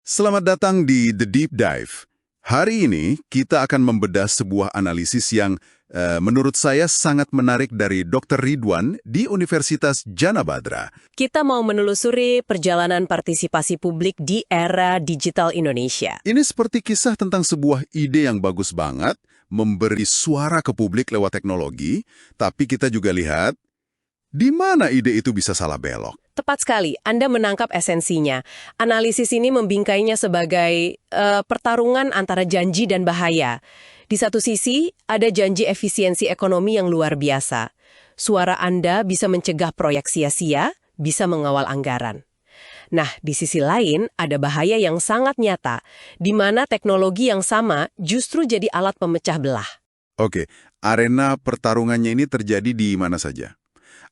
Selamat datang di The Deep Dive. Hari ini kita akan membedah sebuah analisis yang menurut saya sangat menarik dari Dr. Ridwan di Universitas Jana Badra. Kita mau menelusuri perjalanan partisipasi publik di era digital Indonesia. Ini seperti kisah tentang sebuah ide yang bagus banget, memberi suara ke publik lewat teknologi, tapi kita juga lihat di mana ide itu bisa salah belok. Tepat sekali, Anda menangkap esensinya. Analisis ini membingkainya sebagai pertarungan antara janji dan bahaya. Di satu sisi, ada janji efisiensi ekonomi yang luar biasa. Suara Anda bisa mencegah proyek sia-sia, bisa mengawal anggaran. Nah, di sisi lain, ada bahaya yang sangat nyata, di mana teknologi yang sama justru jadi alat pemecah belah. Oke, arena pertarungannya ini terjadi di mana saja?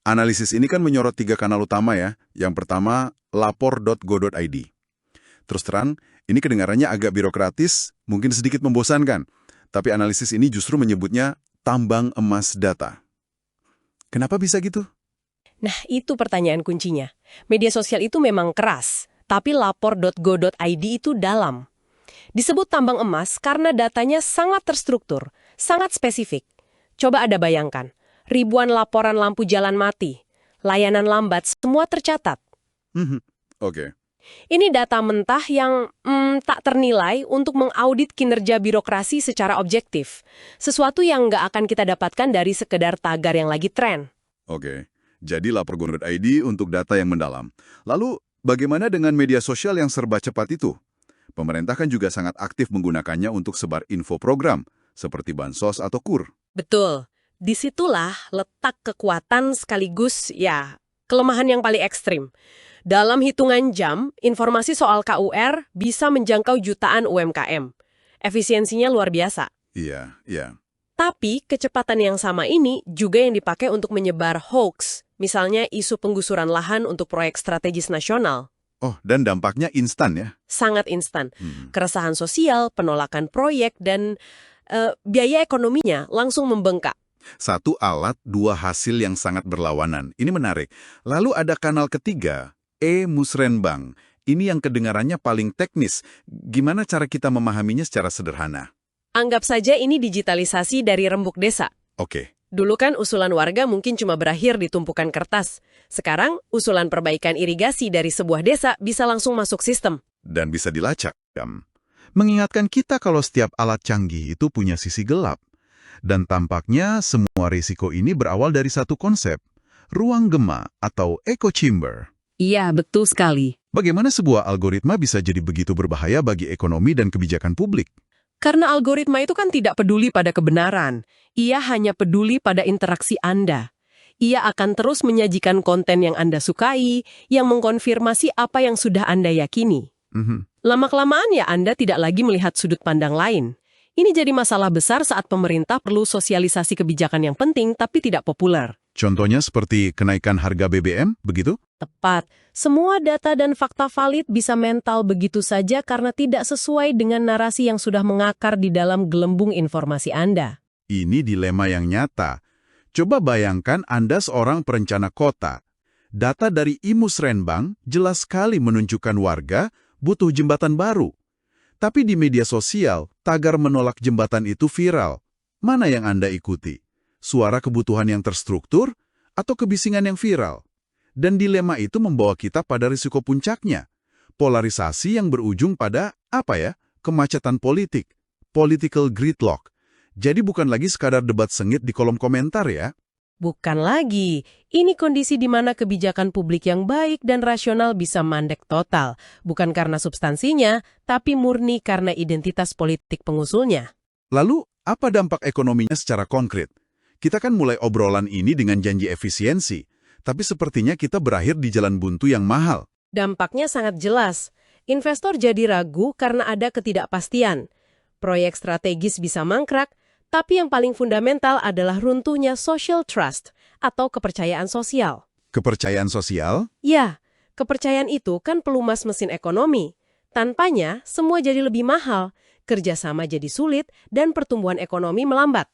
Analisis ini kan menyorot 3 kanal utama ya. Yang pertama, lapor.go.id. Terus terang, ini kedengarannya agak birokratis, mungkin sedikit membosankan. Tapi analisis ini justru menyebutnya tambang emas data. Kenapa bisa gitu? Nah, itu pertanyaan kuncinya. Media sosial itu memang keras, tapi lapor.go.id itu dalam. Disebut tambang emas karena datanya sangat terstruktur, sangat spesifik. Coba Anda bayangkan. Ribuan laporan lampu jalan mati, layanan lambat, semua tercatat. Oke. Ini data mentah yang tak ternilai untuk mengaudit kinerja birokrasi secara objektif. Sesuatu yang nggak akan kita dapatkan dari sekedar tagar yang lagi tren. Oke. Jadi lapor.go.id untuk data yang mendalam. Lalu, bagaimana dengan media sosial yang serba cepat itu? Pemerintah kan juga sangat aktif menggunakannya untuk sebar info program, seperti Bansos atau KUR. Betul. Disitulah letak kekuatan sekaligus, kelemahan yang paling ekstrim. Dalam hitungan jam, informasi soal KUR bisa menjangkau jutaan UMKM. Efisiensinya luar biasa. Iya. Tapi kecepatan yang sama ini juga yang dipakai untuk menyebar hoax, misalnya isu penggusuran lahan untuk proyek strategis nasional. Oh, dan dampaknya instan ya? Sangat instan. Keresahan sosial, penolakan proyek, dan biaya ekonominya langsung membengkak. Satu alat, dua hasil yang sangat berlawanan. Ini menarik. Lalu ada kanal ketiga, e-musrenbang. Ini yang kedengarannya paling teknis. Gimana cara kita memahaminya secara sederhana? Anggap saja ini digitalisasi dari rembuk desa. Oke. Dulu kan usulan warga mungkin cuma berakhir di tumpukan kertas. Sekarang, usulan perbaikan irigasi dari sebuah desa bisa langsung masuk sistem. Dan bisa dilacak. Mengingatkan kita kalau setiap alat canggih itu punya sisi gelap. Dan tampaknya semua risiko ini berawal dari satu konsep, ruang gema atau echo chamber. Iya, betul sekali. Bagaimana sebuah algoritma bisa jadi begitu berbahaya bagi ekonomi dan kebijakan publik? Karena algoritma itu kan tidak peduli pada kebenaran. Ia hanya peduli pada interaksi Anda. Ia akan terus menyajikan konten yang Anda sukai, yang mengkonfirmasi apa yang sudah Anda yakini. Lama-kelamaan ya Anda tidak lagi melihat sudut pandang lain. Ini jadi masalah besar saat pemerintah perlu sosialisasi kebijakan yang penting tapi tidak populer. Contohnya seperti kenaikan harga BBM, begitu? Tepat. Semua data dan fakta valid bisa mental begitu saja karena tidak sesuai dengan narasi yang sudah mengakar di dalam gelembung informasi Anda. Ini dilema yang nyata. Coba bayangkan Anda seorang perencana kota. Data dari e-musrenbang jelas sekali menunjukkan warga butuh jembatan baru. Tapi di media sosial, tagar menolak jembatan itu viral. Mana yang Anda ikuti? Suara kebutuhan yang terstruktur atau kebisingan yang viral? Dan dilema itu membawa kita pada risiko puncaknya. Polarisasi yang berujung pada, kemacetan politik. Political gridlock. Jadi bukan lagi sekadar debat sengit di kolom komentar ya. Bukan lagi. Ini kondisi di mana kebijakan publik yang baik dan rasional bisa mandek total. Bukan karena substansinya, tapi murni karena identitas politik pengusulnya. Lalu, apa dampak ekonominya secara konkret? Kita kan mulai obrolan ini dengan janji efisiensi, tapi sepertinya kita berakhir di jalan buntu yang mahal. Dampaknya sangat jelas. Investor jadi ragu karena ada ketidakpastian. Proyek strategis bisa mangkrak, tapi yang paling fundamental adalah runtuhnya social trust atau kepercayaan sosial. Kepercayaan sosial? Ya, kepercayaan itu kan pelumas mesin ekonomi. Tanpanya, semua jadi lebih mahal, kerjasama jadi sulit, dan pertumbuhan ekonomi melambat.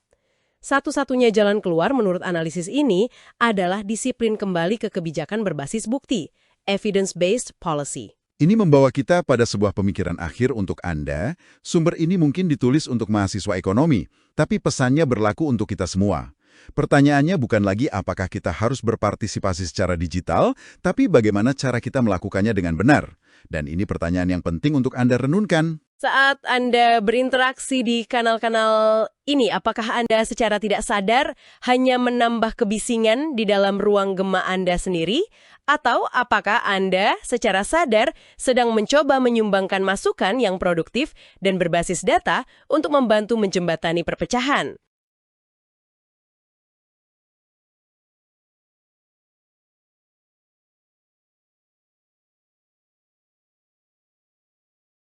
Satu-satunya jalan keluar menurut analisis ini adalah disiplin kembali ke kebijakan berbasis bukti, evidence-based policy. Ini membawa kita pada sebuah pemikiran akhir untuk Anda. Sumber ini mungkin ditulis untuk mahasiswa ekonomi, tapi pesannya berlaku untuk kita semua. Pertanyaannya bukan lagi apakah kita harus berpartisipasi secara digital, tapi bagaimana cara kita melakukannya dengan benar. Dan ini pertanyaan yang penting untuk Anda renungkan. Saat Anda berinteraksi di kanal-kanal ini, apakah Anda secara tidak sadar hanya menambah kebisingan di dalam ruang gema Anda sendiri? Atau apakah Anda secara sadar sedang mencoba menyumbangkan masukan yang produktif dan berbasis data untuk membantu menjembatani perpecahan?